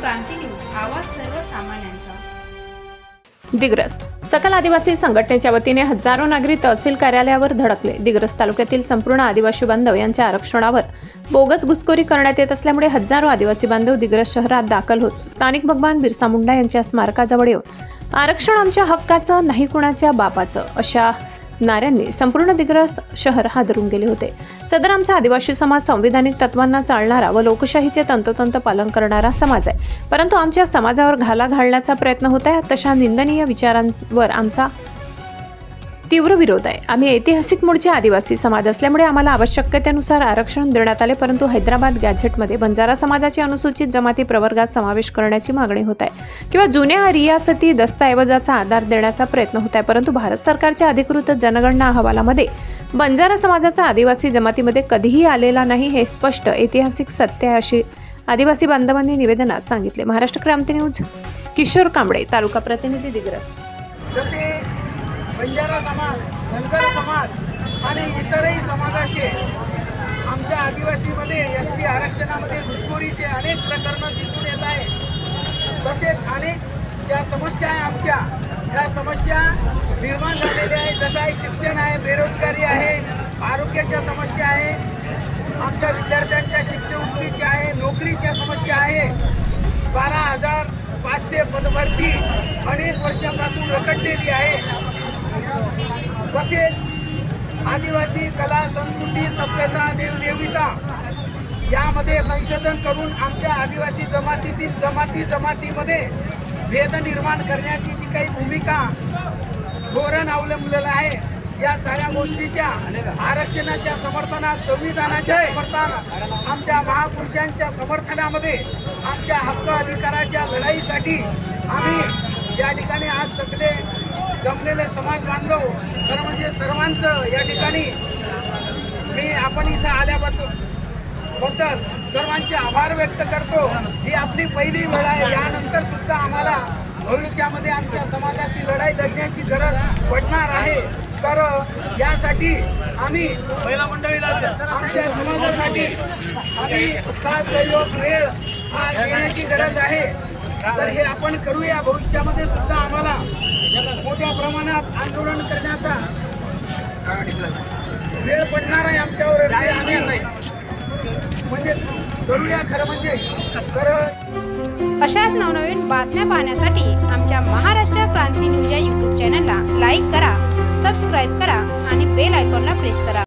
क्रांती news, आवाज सर्वसामान्यांचा। दिग्रस सकल आदिवासी संघटनेच्या वतीने हजारो नागरिक तहसील कार्यालयावर धडकले। दिग्रस तालुक्यातील संपूर्ण आदिवासी बांधव यांच्या आरक्षणावर बोगस घुसखोरी करण्यात येत असल्यामुळे हजारो आदिवासी बांधव दिग्रस शहरात दाखल होत स्थानिक भगवान बिरसा मुंडा यांच्या स्मारकाजवळ येऊन आरक्षण आमच्या हक्काचं, नाही कुणाच्या बापाचं अशा नाऱ्यांनी संपूर्ण दिग्रस शहर हादरून गेले होते। सदर आमचा आदिवासी समाज संविधानिक तत्वांना चालणारा व लोकशाहीचे तंतोतंत पालन करणारा समाज आहे, परंतु आमच्या समाजावर घाला घालण्याचा प्रयत्न होत आहे। तशा निंदनीय विचारांवर आमचा तीव्र विरोध आहे। आम्ही ऐतिहासिक मूळचे आदिवासी समाज असल्यामुळे आम्हाला आवश्यकतेनुसार आरक्षण देण्यात आले, परंतु हैदराबाद गॅझेटमध्ये बंजारा समाजाची अनुसूचित जमाती प्रवर्गात समावेश करण्याची मागणी होत आहे किंवा जुन्या रियासती दस्तऐवजाचा आधार देण्याचा प्रयत्न होत आहे, परंतु भारत सरकारच्या अधिकृत जनगणना अहवालामध्ये बंजारा समाजाचा आदिवासी जमातीमध्ये कधीही आलेला नाही, हे स्पष्ट ऐतिहासिक सत्य आहे अशी आदिवासी बांधवांनी निवेदनात सांगितले। महाराष्ट्र क्रांती न्यूज, किशोर कांबळे, तालुका प्रतिनिधी, दिग्रस। बंजारा समाज, धनगर समाज आणि इतरही समाजाचे आमच्या आदिवासीमध्ये एसटी आरक्षणामध्ये घुसखोरीचे अनेक प्रकरणं दिसून येत आहे। तसेच अनेक ज्या समस्या आहे आमच्या, या समस्या निर्माण झालेल्या आहे। जसं आहे शिक्षण आहे, बेरोजगारी आहे, आरोग्याच्या समस्या आहे, आमच्या विद्यार्थ्यांच्या शिष्यवृत्तीच्या आहे, नोकरीच्या समस्या आहे। 12,500 पदभरती अनेक वर्षांपासून रखडलेली आहे। तसेच आदिवासी कला, संस्कृती, सभ्यता, देवदेविता यामध्ये संशोधन करून आमच्या आदिवासी जमातीतील जमातीमध्ये भेद निर्माण करण्याची जी काही भूमिका धोरण अवलंबलेलं आहे, या साऱ्या गोष्टीच्या आरक्षणाच्या समर्थनात, संविधानाच्या समर्थनात, आमच्या महापुरुषांच्या समर्थनामध्ये आमच्या हक्क अधिकाराच्या लढाईसाठी आम्ही या ठिकाणी आज सगळे जमलेले समाज बांधव खरं म्हणजे सर्वांचं या ठिकाणी आपण इथं आल्याबद्दल सर्वांचे आभार व्यक्त करतो। ही आपली पहिली लढाई आहे, यानंतर सुद्धा आम्हाला भविष्यामध्ये आमच्या समाजाची लढाई लढण्याची गरज पडणार आहे। तर यासाठी आम्ही महिला मंडळीला आमच्या समाजासाठी आम्ही साथ, सहयोग, वेळ हा देण्याची गरज आहे। तर हे आपण करूया। भविष्यामध्ये सुद्धा आम्हाला मोठ्या प्रमाणात आंदोलन करण्याचा वेळ पडणार आहे आमच्यावर, ते आम्ही म्हणजे करूया खरं म्हणजे। अशाच नवनवीन बातम्या पाहण्यासाठी आमच्या महाराष्ट्र क्रांती न्यूज या YouTube चॅनलला लाईक करा, सबस्क्राईब करा आणि बेल आयकॉनला प्रेस करा।